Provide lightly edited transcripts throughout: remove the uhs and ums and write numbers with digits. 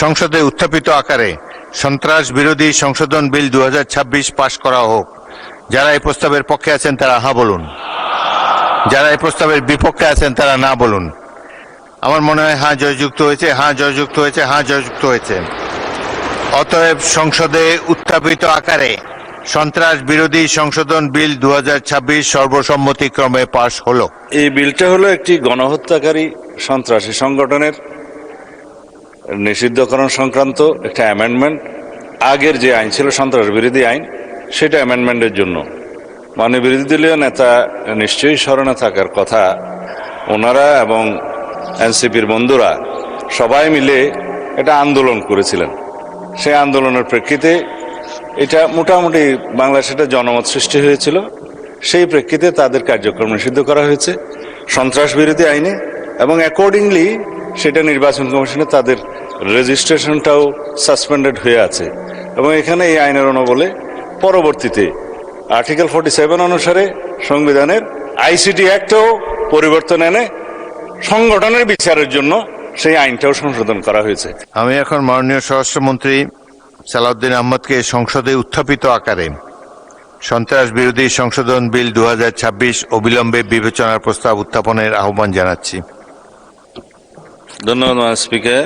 সংসদে উত্থাপিত আকারে সন্ত্রাস বিরোধী সংশোধন বিল 2026 পাশ করা হোক। যারা এই প্রস্তাবের পক্ষে আছেন তারা হ্যাঁ বলুন, যারা এই প্রস্তাবের বিপক্ষে আছেন তারা না বলুন। আমার মনে হয় হ্যাঁ জয়যুক্ত হয়েছে, হ্যাঁ জয়যুক্ত হয়েছে, হ্যাঁ জয়যুক্ত হয়েছে। অতএব সংসদে উত্থাপিত আকারে সন্ত্রাস বিরোধী সংশোধন বিল 2026 সর্বসম্মতিক্রমে পাশ হলো। এই বিলটা হলো একটি গণহত্যাকারী সন্ত্রাসী সংগঠনের নিষিদ্ধকরণ সংক্রান্ত একটা অ্যামেন্ডমেন্ট। আগের যে আইন ছিল সন্ত্রাস বিরোধী আইন, সেটা অ্যামেন্ডমেন্টের জন্য। মানে বিরোধী দলীয় নেতা নিশ্চয়ই স্মরণে থাকার কথা, ওনারা এবং এনসিপির বন্ধুরা সবাই মিলে এটা আন্দোলন করেছিলেন। সেই আন্দোলনের প্রেক্ষিতে এটা মোটামুটি বাংলাদেশে একটা জনমত সৃষ্টি হয়েছিল। সেই প্রেক্ষিতে তাদের কার্যক্রম নিষিদ্ধ করা হয়েছে সন্ত্রাস বিরোধী আইনে, এবং অ্যাকর্ডিংলি সেটা নির্বাচন কমিশনে তাদের রেজিস্ট্রেশনটাও সাসপেন্ডেড হয়ে আছে। এবং এখানে এই আইনের অনুবলে পরবর্তীতে আর্টিকেল 47 অনুসারে সংবিধানের আইসিটি অ্যাক্টেও পরিবর্তন এনে সংগঠনের বিচারের জন্য সেই আইনটাও সংশোধন করা হয়েছে। আমি এখন মাননীয় স্বরাষ্ট্রমন্ত্রী সালাউদ্দিন আহমদকে সংসদে উত্থাপিত আকারে সন্ত্রাস বিরোধী সংশোধন বিল 2026 অবিলম্বে বিবেচনার প্রস্তাব উত্থাপনের আহ্বান জানাচ্ছি। ধন্যবাদ স্পিকার।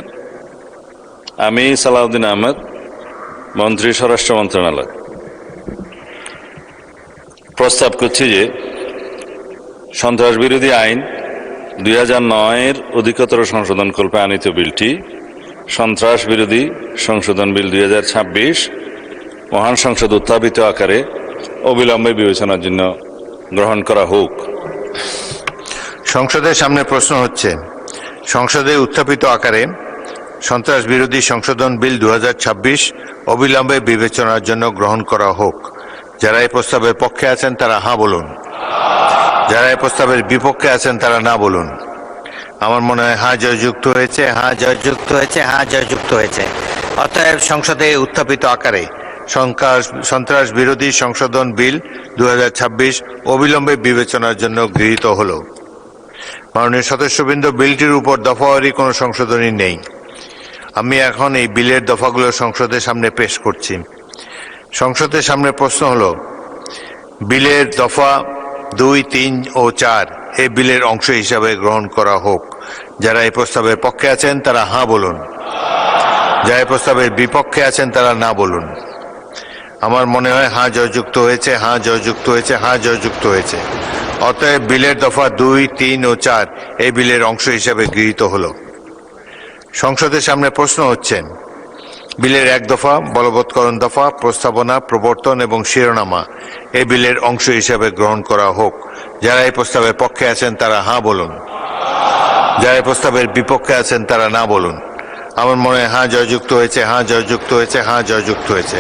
আমি সালাউদ্দিন আহমদ, মন্ত্রী স্বরাষ্ট্র মন্ত্রণালয়, প্রস্তাব করছি যে সন্ত্রাস বিরোধী আইন 2009-এর অধিকতর সংশোধন কল্পে আনিত বিলটি সন্ত্রাস বিরোধী সংশোধন বিল 2026 মহান সংসদ উত্থাপিত আকারে অবিলম্বে বিবেচনার জন্য গ্রহণ করা হোক। সংসদের সামনে প্রশ্ন হচ্ছে, সংসদে উত্থাপিত আকারে সন্ত্রাস বিরোধী সংশোধন বিল 2026 অবিলম্বে বিবেচনার জন্য গ্রহণ করা হোক। যারা এই প্রস্তাবের পক্ষে আছেন তারা হ্যাঁ বলুন, যারা এই প্রস্তাবের বিপক্ষে আছেন তারা না বলুন। আমার মনে হয় হ্যাঁ জয়যুক্ত হয়েছে, হ্যাঁ জয়যুক্ত হয়েছে, হ্যাঁ জয়যুক্ত হয়েছে। অতএব সংসদে উত্থাপিত আকারে সন্ত্রাস বিরোধী সংশোধন বিল 2026 অবিলম্বে বিবেচনার জন্য গৃহীত হল। মাননীয় সদস্যবৃন্দ, বিলটির উপর দফাওয়ারি কোনো সংশোধনী নেই। আমি এখন এই বিলের দফাগুলো সংসদের সামনে পেশ করছি। সংসদের সামনে প্রশ্ন হলো, বিলের দফা 2, 3 ও 4 এই বিলের অংশ হিসাবে গ্রহণ করা হোক। যারা এই প্রস্তাবের পক্ষে আছেন তারা হ্যাঁ বলুন, যারা এই প্রস্তাবের বিপক্ষে আছেন তারা না বলুন। আমার মনে হয় হ্যাঁ জয়যুক্ত হয়েছে, হ্যাঁ জয়যুক্ত হয়েছে, হ্যাঁ জয়যুক্ত হয়েছে। অতএব বিলের দফা 2, 3 ও 4 এই বিলের অংশ হিসাবে গৃহীত হলো। সংসদের সামনে প্রশ্ন হচ্ছে, বিলের 1 দফা বলবৎকরণ দফা প্রস্তাবনা প্রবর্তন এবং শিরোনামা এই বিলের অংশ হিসাবে গ্রহণ করা হোক। যারা এই প্রস্তাবের পক্ষে আছেন তারা হ্যাঁ বলুন, যারা এই প্রস্তাবের বিপক্ষে আছেন তারা না বলুন। আমার মনে হয় হ্যাঁ জয়যুক্ত হয়েছে, হ্যাঁ জয়যুক্ত হয়েছে, হ্যাঁ জয়যুক্ত হয়েছে।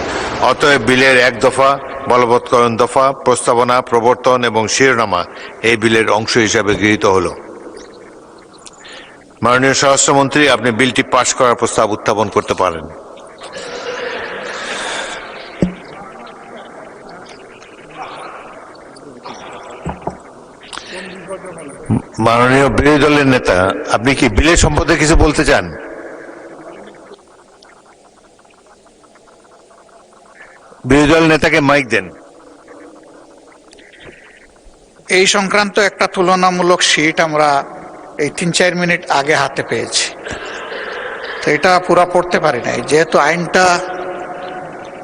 অতএব বিলের 1 দফা বলবৎকরণ দফা প্রস্তাবনা প্রবর্তন এবং শিরোনামা এই বিলের অংশ হিসাবে গৃহীত হল। মাননীয় স্বরাষ্ট্রমন্ত্রী, আপনি বিলটি পাশ করার প্রস্তাব উত্থাপন করতে পারেন। মাননীয় বিরোধী দলের নেতা, আপনি কি বিলের সম্পর্কে কিছু বলতে চান? বিরোধী দল নেতাকে মাইক দেন। এই সংক্রান্ত একটা তুলনামূলক শীট আমরা এই 3-4 মিনিট আগে হাতে পেয়েছি, তো এটা পুরো পড়তে পারি নাই। যেহেতু আইনটা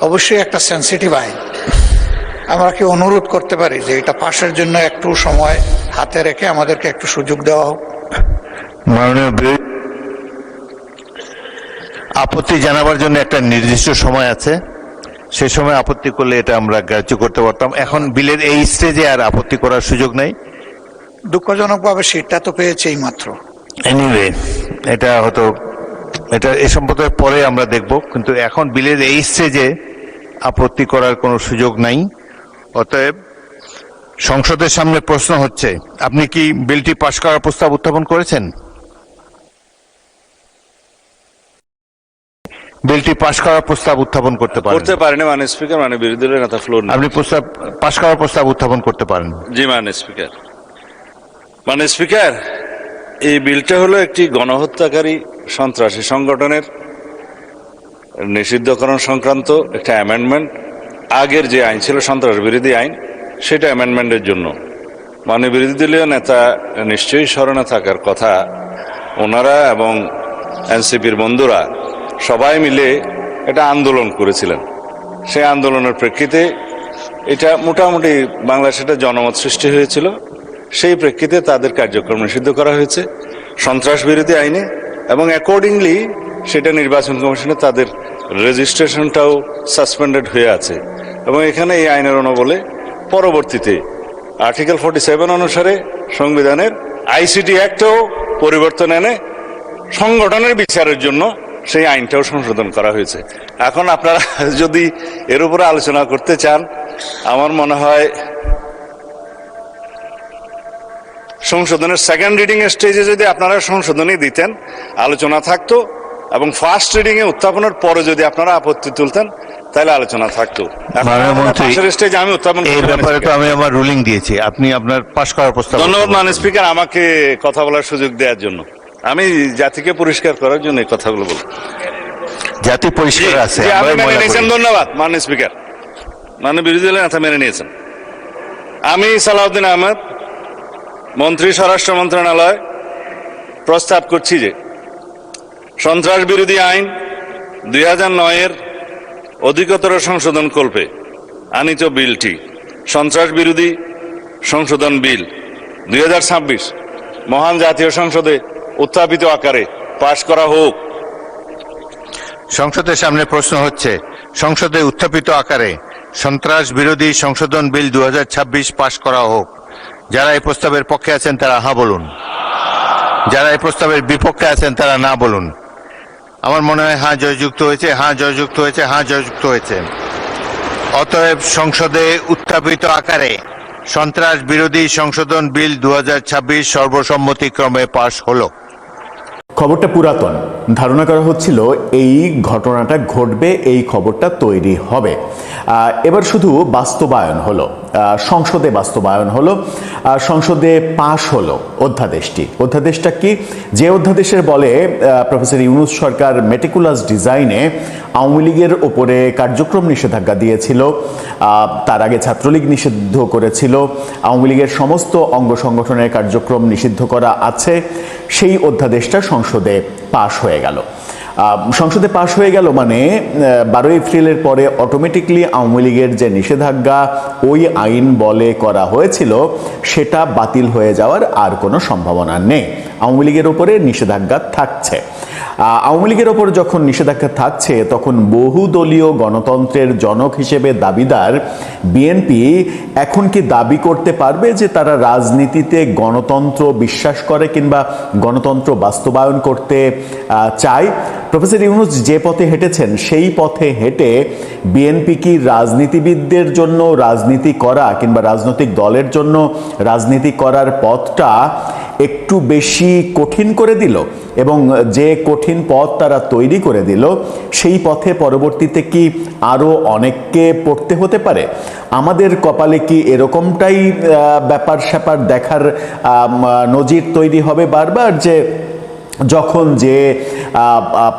অবশ্যই একটা সেন্সিটিভ আইন, আমরা কি অনুরোধ করতে পারি যে এটা পাশের জন্য একটু সময় হাতে রেখে আমাদেরকে একটু সুযোগ দেওয়া হোক। মাননীয় আপত্তি জানাবার জন্য একটা নির্দিষ্ট সময় আছে, সে সময় আপত্তি করলে এটা আমরা গ্রাহ্য করতে পারতাম। এখন বিলের এই স্টেজে আর আপত্তি করার সুযোগ নাই। দুঃখজনকভাবে শীটটা তো পেয়েছে এই মাত্র। এনিওয়ে, এটা হয়তো এটা এ সম্পর্কে পরে আমরা দেখব, কিন্তু এখন বিলের এই স্টেজে আপত্তি করার কোনো সুযোগ নাই। অতএব সংসদের সামনে প্রশ্ন হচ্ছে, আপনি কি বিলটি পাশ করার প্রস্তাব উত্থাপন করেছেন? বিলটি পাশ করার প্রস্তাব উত্থাপন করতে পারেন মানে স্পিকার, মানে বিরোধী দলের নেতা ফ্লোর আপনি প্রস্তাব পাশ করার প্রস্তাব উত্থাপন করতে পারেন। জি মানে স্পিকার। মানে স্পিকার, এই বিলটা হলো একটি গণহত্যাকারী সন্ত্রাসী সংগঠনের নিষিদ্ধকরণ সংক্রান্ত একটা অ্যামেন্ডমেন্ট আগের যে আইন ছিল সন্ত্রাস বিরোধী আইন সেটা অ্যামেন্ডমেন্টের জন্য মানে বিরোধী দলীয় নেতা নিশ্চয়ই স্মরণে থাকার কথা ওনারা এবং এনসিপির বন্ধুরা সবাই মিলে একটা আন্দোলন করেছিলেন। সেই আন্দোলনের প্রেক্ষিতে এটা মোটামুটি বাংলাদেশে একটা জনমত সৃষ্টি হয়েছিল। সেই প্রেক্ষিতে তাদের কার্যক্রম নিষিদ্ধ করা হয়েছে সন্ত্রাস বিরোধী আইনে এবং অ্যাকর্ডিংলি সেটা নির্বাচন কমিশনে তাদের রেজিস্ট্রেশনটাও সাসপেন্ডেড হয়ে আছে এবং এখানে এই আইনের অনুবলে পরবর্তীতে আর্টিকেল 47 অনুসারে সংবিধানের আইসিটি অ্যাক্টেও পরিবর্তন এনে সংগঠনের বিচারের জন্য সেই আইনটাও সংশোধন করা হয়েছে। এখন আপনারা যদি এর উপরে আলোচনা করতে চান, আমার মনে হয় সংশোধনের সেকেন্ড রিডিং এর স্টেজে যদি আপনারা সংশোধনী দিতেন, আলোচনা থাকতো এবং ফার্স্ট রিডিং এ উত্থাপনের পরে যদি আপনারা আপত্তি তুলতেন তাহলে আলোচনা থাকতো। স্টেজে আমি উত্থাপন এই ব্যাপারে তো আমি আমার রুলিং দিয়েছি, আপনি আপনার পাশ করার প্রস্তাব। ধন্যবাদ মাননীয় স্পিকার আমাকে কথা বলার সুযোগ দেওয়ার জন্য। আমি জাতিকে পরিষ্কার করার জন্য এই কথাগুলো বলব। জাতি পরিষ্কার আছে। ধন্যবাদ মাননীয় স্পিকার, মাননীয় বিরোধী দলের নেতা মেনে নিয়েছেন। আমি সালাউদ্দিন আহমেদ, মন্ত্রী স্বরাষ্ট্র মন্ত্রণালয়, প্রস্তাব করছি যে সন্ত্রাস বিরোধী আইন 2009-এর অধিকতর সংশোধন কল্পে আনিত বিলটি সন্ত্রাস বিরোধী সংশোধন বিল 2026 মহান জাতীয় সংসদে উত্থাপিত আকারে পাশ করা হোক। সংসদের সামনে প্রশ্ন হচ্ছে, সংসদে উত্থাপিত আকারে সন্ত্রাস বিরোধী সংশোধন বিল 2026 পাশ করা হোক। যারা এই প্রস্তাবের পক্ষে আছেন তারা হ্যাঁ বলুন, যারা এই প্রস্তাবের বিপক্ষে আছেন তারা না বলুন। আমার মনে হয় হ্যাঁ জয়যুক্ত হয়েছে, হ্যাঁ জয়যুক্ত হয়েছে, হ্যাঁ জয়যুক্ত হয়েছে। অতএব সংসদে উত্থাপিত আকারে সন্ত্রাস বিরোধী সংশোধন বিল 2026 সর্বসম্মতিক্রমে পাশ হলো। খবরটা পুরাতন, ধারণা করা হচ্ছিল এই ঘটনাটা ঘটবে, এই খবরটা তৈরি হবে। এবার শুধু বাস্তবায়ন হলো, সংসদে বাস্তবায়ন হলো, সংসদে পাশ হলো অধ্যাদেশটি। অধ্যাদেশটা কি? যে অধ্যাদেশের বলে প্রফেসর ইউনূস সরকার মেটিকুলাস ডিজাইনে আওয়ামী লীগের ওপরে কার্যক্রম নিষেধাজ্ঞা দিয়েছিল, তার আগে ছাত্রলীগ নিষিদ্ধ করেছিল, আওয়ামী লীগের সমস্ত অঙ্গ সংগঠনের কার্যক্রম নিষিদ্ধ করা আছে, সেই অধ্যাদেশটা সংসদে পাশ হয়ে গেল। সংসদে পাশ হয়ে গেল মানে 12 এপ্রিলের পরে অটোমেটিকলি আওয়ামী লীগের যে নিষেধাজ্ঞা ওই আইন বলে করা হয়েছিল সেটা বাতিল হয়ে যাওয়ার আর কোনো সম্ভাবনা নেই। আওয়ামী লীগের ওপরে নিষেধাজ্ঞা থাকছে। আওয়ামী লীগের ওপর যখন নিষেধাজ্ঞা থাকছে তখন বহুদলীয় গণতন্ত্রের জনক হিসেবে দাবিদার বিএনপি এখন কি দাবি করতে পারবে যে তারা রাজনীতিতে গণতন্ত্র বিশ্বাস করে কিংবা গণতন্ত্র বাস্তবায়ন করতে চায়? প্রফেসর ইউনূস যে পথে হেঁটেছেন সেই পথে হেঁটে বিএনপি কি রাজনীতিবিদদের জন্য রাজনীতি করা কিংবা রাজনৈতিক দলের জন্য রাজনীতি করার পথটা একটু বেশি কঠিন করে দিল? এবং যে কঠিন পথ তারা তৈরি করে দিল সেই পথে পরবর্তীতে কি আরও অনেককে পড়তে হতে পারে? আমাদের কপালে কি এরকমটাই ব্যাপার স্যাপার দেখার নজির তৈরি হবে বারবার, যে যখন যে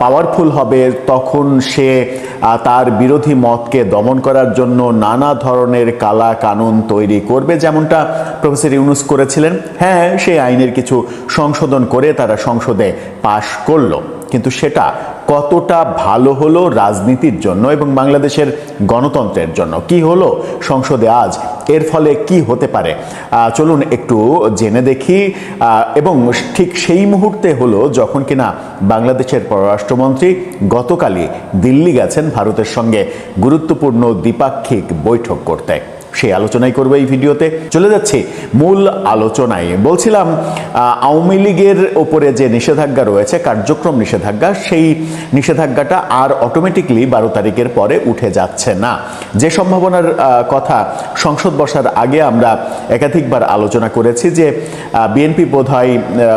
পাওয়ারফুল হবে তখন সে তার বিরোধী মতকে দমন করার জন্য নানা ধরনের কালা কানুন তৈরি করবে, যেমনটা প্রফেসর ইউনূস করেছিলেন? হ্যাঁ, সেই আইনের কিছু সংশোধন করে তারা সংসদে পাশ করলো, কিন্তু সেটা কতটা ভালো হলো রাজনীতির জন্য এবং বাংলাদেশের গণতন্ত্রের জন্য? কি হলো সংসদে আজ? এর ফলে কি হতে পারে চলুন একটু জেনে দেখি। এবং ঠিক সেই মুহূর্তে হলো যখন কিনা বাংলাদেশের পররাষ্ট্রমন্ত্রী গতকালই দিল্লি গেছেন ভারতের সঙ্গে গুরুত্বপূর্ণ দ্বিপাক্ষিক বৈঠক করতে। সেই আলোচনাই করবো এই ভিডিওতে। চলে যাচ্ছি মূল আলোচনায়। বলছিলাম আওয়ামী লীগের ওপরে যে নিষেধাজ্ঞা রয়েছে, কার্যক্রম নিষেধাজ্ঞা, সেই নিষেধাজ্ঞাটা আর অটোমেটিকলি 12 তারিখের পরে উঠে যাচ্ছে না। যে সম্ভাবনার কথা সংসদ বসার আগে আমরা একাধিকবার আলোচনা করেছি যে বিএনপি বোধহয়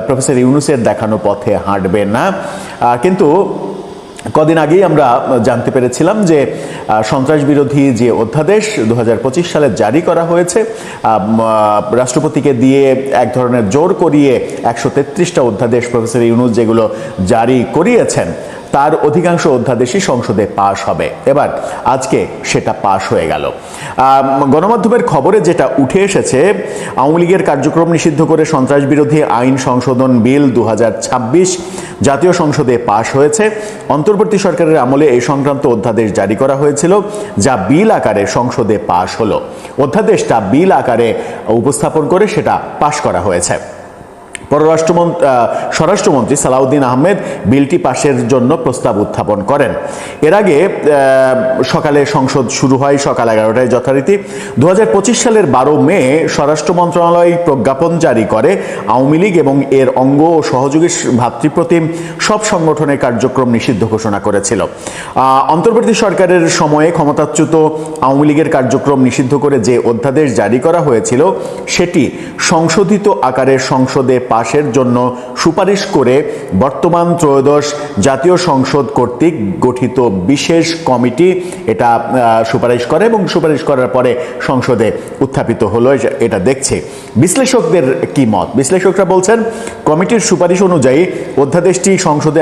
প্রফেসর ইউনূসের দেখানো পথে হাঁটবে না, কিন্তু কদিন আগেই আমরা জানতে পেরেছিলাম যে সন্ত্রাস বিরোধী যে অধ্যাদেশ 2025 সালে জারি করা হয়েছে, রাষ্ট্রপতিকে দিয়ে এক ধরনের জোর করিয়ে 133টা অধ্যাদেশ প্রফেসর ইউনূস যেগুলো জারি করিয়েছেন, তার অধিকাংশ অধ্যাদেশই সংসদে পাশ হবে। এবার আজকে সেটা পাশ হয়ে গেল। গণমাধ্যমের খবরে যেটা উঠে এসেছে, আওয়ামী লীগের কার্যক্রম নিষিদ্ধ করে সন্ত্রাস বিরোধী আইন সংশোধন বিল 2026 জাতীয় সংসদে পাশ হয়েছে। অন্তর্বর্তী সরকারের আমলে এই সংক্রান্ত অধ্যাদেশ জারি করা হয়েছিল, যা বিল আকারে সংসদে পাশ হলো। অধ্যাদেশটা বিল আকারে উপস্থাপন করে সেটা পাশ করা হয়েছে। স্বরাষ্ট্রমন্ত্রী সালাউদ্দিন আহমেদ বিলটি পাশের জন্য প্রস্তাব উত্থাপন করেন। এর আগে সকালে সংসদ শুরু হয় সকাল 11টায় যথারীতি। 2025 সালের 12 মে স্বরাষ্ট্র মন্ত্রণালয় প্রজ্ঞাপন জারি করে আওয়ামী লীগ এবং এর অঙ্গ ও সহযোগী ভাতৃপ্রতিম সব সংগঠনের কার্যক্রম নিষিদ্ধ ঘোষণা করেছিল। অন্তর্বর্তী সরকারের সময়ে ক্ষমতাচ্যুত আওয়ামী লীগের কার্যক্রম নিষিদ্ধ করে যে অধ্যাদেশ জারি করা হয়েছিল, সেটি সংশোধিত আকারে সংসদে পাশের জন্য সুপারিশ করে বর্তমান ত্রয়োদশ জাতীয় সংসদ কর্তৃক গঠিত বিশেষ কমিটি এটা সুপারিশ করে এবং সুপারিশ করার পরে সংসদে উত্থাপিত হলো। এটা দেখছে বিশ্লেষকদের কি মত। বিশ্লেষকরা বলছেন, কমিটির সুপারিশ অনুযায়ী অধ্যাদেশটি সংসদে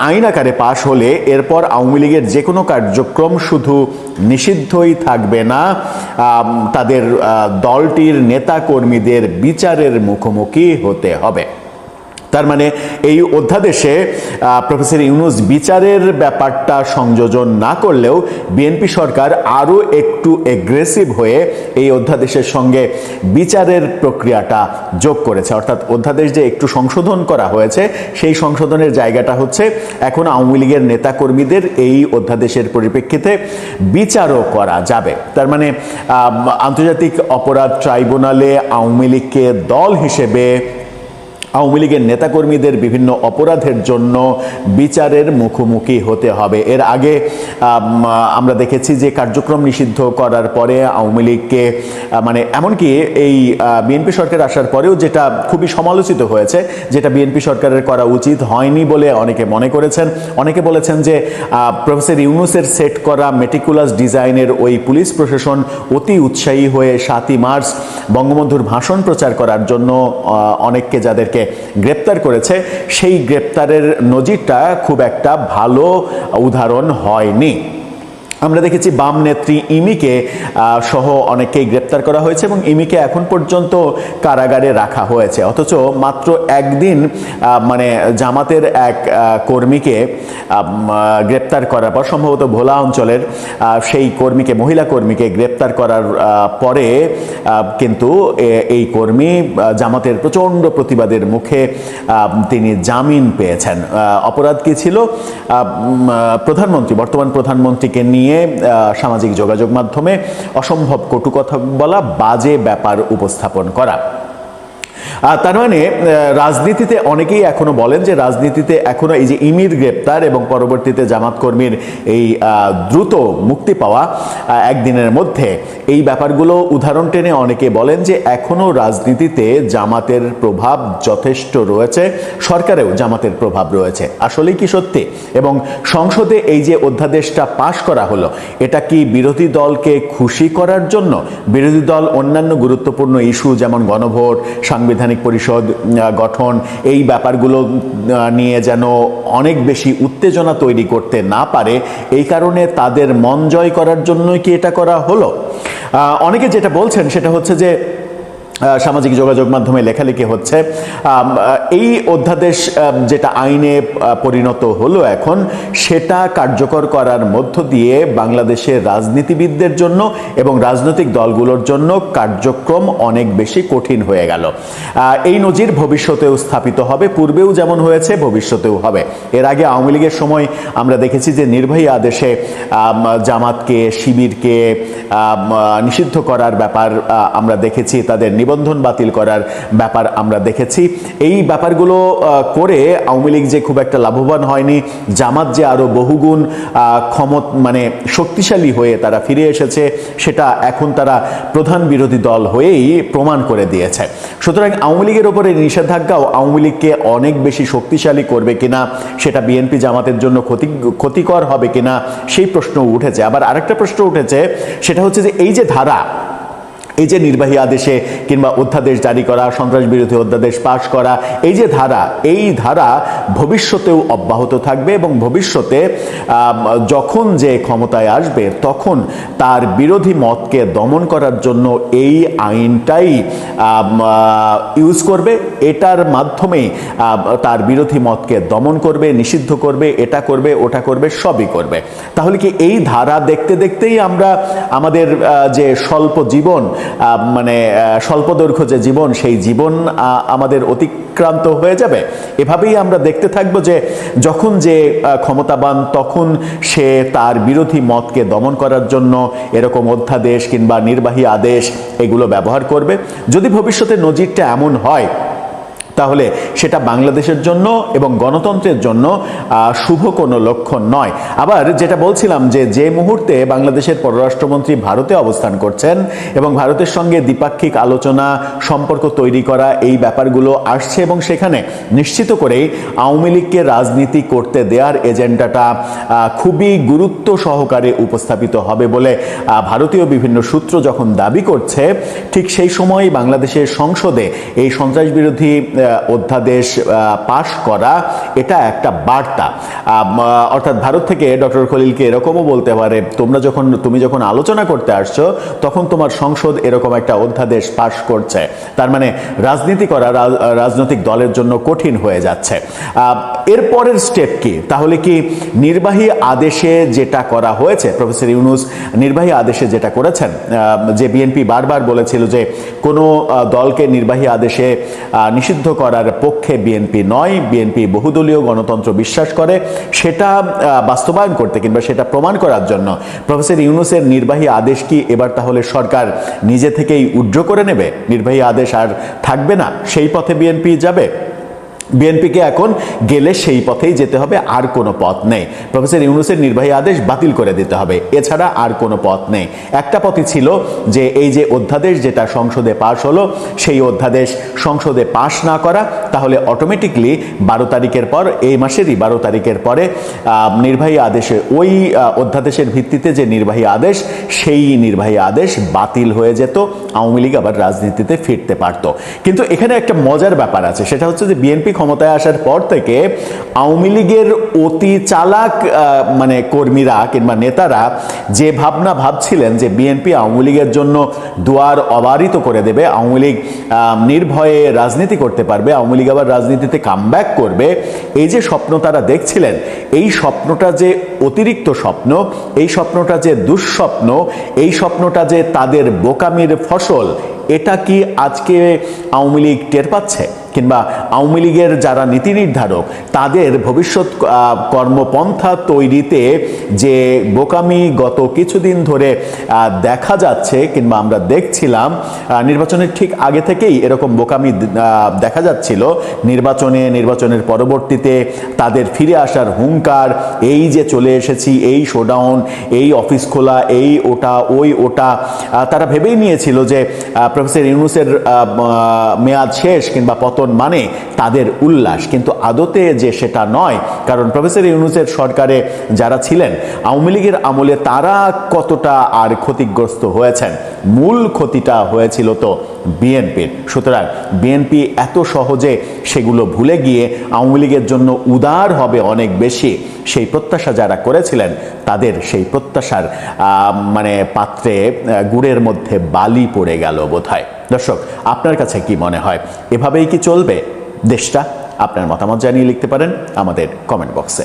আইন আকারে পাশ হলে এরপর আওয়ামী লীগের যে কোনো কার্যক্রম শুধু নিষিদ্ধই থাকবে না, তাদের দলটির নেতা কর্মীদের বিচারের মুখোমুখি হতে হবে। তার মানে এই অধ্যাদেশে প্রফেসর ইউনূস বিচারের ব্যাপারটা সংযোজন না করলেও বিএনপি সরকার আরও একটু এগ্রেসিভ হয়ে এই অধ্যাদেশের সঙ্গে বিচারের প্রক্রিয়াটা যোগ করেছে। অর্থাৎ অধ্যাদেশ যে একটু সংশোধন করা হয়েছে, সেই সংশোধনের জায়গাটা হচ্ছে এখন আওয়ামী লীগের নেতাকর্মীদের এই অধ্যাদেশের পরিপ্রেক্ষিতে বিচারও করা যাবে। তার মানে আন্তর্জাতিক অপরাধ ট্রাইব্যুনালে আওয়ামী লীগকে দল হিসেবে আওয়ামী লীগের নেতাকর্মীদের বিভিন্ন অপরাধের জন্য বিচারের মুখোমুখি হতে হবে। এর আগে আমরা দেখেছি যে কার্যক্রম নিষিদ্ধ করার পরে আওয়ামী লীগকে মানে এমনকি এই বিএনপি সরকার আসার পরেও যেটা খুবই সমালোচিত হয়েছে, যেটা বিএনপি সরকারের করা উচিত হয়নি বলে অনেকে মনে করেছেন। অনেকে বলেছেন যে প্রফেসর ইউনূসের সেট করা মেটিকুলাস ডিজাইনের ওই পুলিশ প্রশাসন অতি উৎসাহী হয়ে 7ই মার্চ বঙ্গবন্ধুর ভাষণ প্রচার করার জন্য অনেককে যাদেরকে গ্রেপ্তার করেছে, সেই গ্রেপ্তারের নজিরটা খুব একটা ভালো উদাহরণ হয়নি। আমরা দেখেছি বাম নেত্রী ইমিকে সহ অনেককেই গ্রেপ্তার করা হয়েছে এবং ইমিকে এখন পর্যন্ত কারাগারে রাখা হয়েছে। অথচ মাত্র একদিন মানে জামাতের এক কর্মীকে গ্রেপ্তার করার পর, সম্ভবত ভোলা অঞ্চলের সেই কর্মীকে, মহিলা কর্মীকে গ্রেপ্তার করার পরে কিন্তু এই কর্মী জামাতের প্রচণ্ড প্রতিবাদের মুখে তিনি জামিন পেয়েছেন। অপরাধ কি ছিল? বর্তমান প্রধানমন্ত্রীকে নিয়ে সামাজিক যোগাযোগ মাধ্যমে অসম্ভব কটু কথা বলা, বাজে ব্যাপার উপস্থাপন করা। তার মানে রাজনীতিতে অনেকেই এখনো বলেন যে রাজনীতিতে এখনো এই যে ইমির গ্রেপ্তার এবং পরবর্তীতে জামাত কর্মীর এই দ্রুত মুক্তি পাওয়া একদিনের মধ্যে, এই ব্যাপারগুলো উদাহরণ টেনে অনেকে বলেন যে এখনো রাজনীতিতে জামাতের প্রভাব যথেষ্ট রয়েছে, সরকারেও জামাতের প্রভাব রয়েছে। আসলেই কি সত্যি? এবং সংসদে এই যে অধ্যাদেশটা পাশ করা হলো, এটা কি বিরোধী দলকে খুশি করার জন্য? বিরোধী দল অন্যান্য গুরুত্বপূর্ণ ইস্যু যেমন গণভোট, সাংবিধানিক পরিষদ গঠন, এই ব্যাপারগুলো নিয়ে যেন অনেক বেশি উত্তেজনা তৈরি করতে না পারে, এই কারণে তাদের মন জয় করার জন্যই কি এটা করা হলো? অনেকে যেটা বলছেন সেটা হচ্ছে যে সামাজিক যোগাযোগ মাধ্যমে লেখালেখি হচ্ছে এই অধ্যাদেশ যেটা আইনে পরিণত হলো এখন, সেটা কার্যকর করার মধ্য দিয়ে বাংলাদেশের রাজনীতিবিদদের জন্য এবং রাজনৈতিক দলগুলোর জন্য কার্যক্রম অনেক বেশি কঠিন হয়ে গেল। এই নজির ভবিষ্যতেও স্থাপিত হবে, পূর্বেও যেমন হয়েছে ভবিষ্যতেও হবে। এর আগে আওয়ামী লীগের সময় আমরা দেখেছি যে নির্বাহী আদেশে জামাতকে, শিবিরকে নিষিদ্ধ করার ব্যাপার আমরা দেখেছি, তাদের নিবন্ধন বাতিল করার ব্যাপার আমরা দেখেছি। এই ব্যাপারগুলো করে আওয়ামী লীগ যে খুব একটা লাভবান হয়নি, জামাত যে আরো বহুগুণ মানে শক্তিশালী হয়ে তারা ফিরে এসেছে, সেটা এখন তারা প্রধান বিরোধী দল হয়েই প্রমাণ করে দিয়েছে। সুতরাং আওয়ামী লীগের উপরে নিষেধাজ্ঞাও আওয়ামী লীগকে অনেক বেশি শক্তিশালী করবে কিনা, সেটা বিএনপি জামাতের জন্য ক্ষতিকর হবে কিনা, সেই প্রশ্ন উঠেছে। আবার আরেকটা প্রশ্ন উঠেছে, সেটা হচ্ছে যে এই যে ধারা, এই যে নির্বাহী আদেশে কিংবা অধ্যাদেশ জারি করা, সন্ত্রাস বিরোধী অধ্যাদেশ পাশ করা, এই যে ধারা, এই ধারা ভবিষ্যতেও অব্যাহত থাকবে এবং ভবিষ্যতে যখন যে ক্ষমতায় আসবে তখন তার বিরোধী মতকে দমন করার জন্য এই আইনটাই ইউজ করবে। এটার মাধ্যমেই তার বিরোধী মতকে দমন করবে, নিষিদ্ধ করবে, এটা করবে, ওটা করবে, সবই করবে। তাহলে কি এই ধারা দেখতে দেখতেই আমরা আমাদের যে স্বল্প জীবন, মানে স্বল্পদৈর্ঘ্য যে জীবন, সেই জীবন আমাদের অতিক্রান্ত হয়ে যাবে? এভাবেই আমরা দেখতে থাকবো যে যখন যে ক্ষমতাবান তখন সে তার বিরোধী মতকে দমন করার জন্য এরকম অধ্যাদেশ কিংবা নির্বাহী আদেশ এগুলো ব্যবহার করবে। যদি ভবিষ্যতে নজিরটা এমন হয় তাহলে সেটা বাংলাদেশের জন্য এবং গণতন্ত্রের জন্য শুভ কোনো লক্ষণ নয়। আবার যেটা বলছিলাম যে মুহূর্তে বাংলাদেশের পররাষ্ট্রমন্ত্রী ভারতে অবস্থান করছেন এবং ভারতের সঙ্গে দ্বিপাক্ষিক আলোচনা, সম্পর্ক তৈরি করা, এই ব্যাপারগুলো আসছে এবং সেখানে নিশ্চিত করেই আওয়ামী লীগকে রাজনীতি করতে দেওয়ার এজেন্ডাটা খুবই গুরুত্ব সহকারে উপস্থাপিত হবে বলে ভারতীয় বিভিন্ন সূত্র যখন দাবি করছে, ঠিক সেই সময়ই বাংলাদেশের সংসদে এই সন্ত্রাস বিরোধী অধ্যাদেশ পাশ করা এটা একটা বার্তা। অর্থাৎ ভারত থেকে ডক্টর খলিলকে এরকমও বলতে পারে, তুমি যখন আলোচনা করতে আসছো তখন তোমার সংসদ এরকম একটা অধ্যাদেশ পাশ করছে, তার মানে রাজনীতি করা রাজনৈতিক দলের জন্য কঠিন হয়ে যাচ্ছে। এরপরের স্টেপ কি? তাহলে কি নির্বাহী আদেশে যেটা করা হয়েছে, প্রফেসর ইউনূস নির্বাহী আদেশে যেটা করেছেন, যে বিএনপি বারবার বলেছিল যে কোনো দলকে নির্বাহী আদেশে নিষিদ্ধ করার পক্ষে বিএনপি নয়, বিএনপি বহুদলীয় গণতন্ত্র বিশ্বাস করে, সেটা বাস্তবায়ন করতে কিংবা সেটা প্রমাণ করার জন্য প্রফেসর ইউনূসের নির্বাহী আদেশ কি এবার তাহলে সরকার নিজে থেকেই উইথড্র করে নেবে? নির্বাহী আদেশ আর থাকবে না, সেই পথে বিএনপি যাবে? বিএনপিকে এখন গেলে সেই পথেই যেতে হবে, আর কোনো পথ নেই। প্রফেসর ইউনূসের নির্বাহী আদেশ বাতিল করে দিতে হবে, এছাড়া আর কোনো পথ নেই। একটা পথই ছিল যে এই যে অধ্যাদেশ যেটা সংসদে পাশ হলো, সেই অধ্যাদেশ সংসদে পাশ না করা, তাহলে অটোমেটিকলি 12 তারিখের পর, এই মাসেরই 12 তারিখের পরে নির্বাহী আদেশে ওই অধ্যাদেশের ভিত্তিতে যে নির্বাহী আদেশ, সেই নির্বাহী আদেশ বাতিল হয়ে যেত, আওয়ামী লীগ আবার রাজনীতিতে ফিরতে পারত। কিন্তু এখানে একটা মজার ব্যাপার আছে, সেটা হচ্ছে যে বিএনপি ক্ষমতায় আসার পর থেকে আওয়ামী লীগের অতি চালাক মানে কর্মীরা কিংবা নেতারা যে ভাবনা ভাবছিলেন যে বিএনপি আওয়ামী লীগের জন্য দুয়ার অবারিত করে দেবে, আওয়ামী লীগ নির্ভয়ে রাজনীতি করতে পারবে, আওয়ামী লীগ আবার রাজনীতিতে কামব্যাক করবে, এই যে স্বপ্ন তারা দেখছিলেন, এই স্বপ্নটা যে অতিরিক্ত স্বপ্ন, এই স্বপ্নটা যে দুঃস্বপ্ন, এই স্বপ্নটা যে তাদের বোকামির ফসল, এটা কি আজকে আওয়ামী লীগ টের পাচ্ছে? কিংবা আওয়ামী লীগের যারা নীতি নির্ধারক তাদের ভবিষ্যৎ কর্মপন্থা তৈরিতে যে বোকামি গত কিছুদিন ধরে দেখা যাচ্ছে কিংবা আমরা দেখছিলাম, নির্বাচনের ঠিক আগে থেকেই এরকম বোকামি দেখা যাচ্ছিল, নির্বাচনের পরবর্তীতে তাদের ফিরে আসার হুঙ্কার, এই যে চলে এসেছি, এই শোডাউন, এই অফিস খোলা, এই ওটা ওই ওটা, তারা ভেবেই নিয়েছিল যে প্রফেসর ইউনূসের মেয়াদ শেষ কিংবা পতন মানে তাদের উল্লাস, কিন্তু আদতে যে সেটা নয়। কারণ প্রফেসর ইউনূসের সরকারে যারা ছিলেন আওয়ামী লীগের আমলে, তারা কতটা আর ক্ষতিগ্রস্ত হয়েছেন, মূল ক্ষতিটা হয়েছিল তো বিএনপির। সুতরাং বিএনপি এত সহজে সেগুলো ভুলে গিয়ে আওয়ামী লীগের জন্য উদার হবে অনেক বেশি, সেই প্রত্যাশা যারা করেছিলেন তাদের সেই প্রত্যাশার মানে পাত্রে গুড়ের মধ্যে বালি পড়ে গেল বোধহয়। দর্শক, আপনার কাছে কি মনে হয়, এভাবেই কি চলবে দেশটা? আপনার মতামত জানিয়ে লিখতে পারেন আমাদের কমেন্ট বক্সে।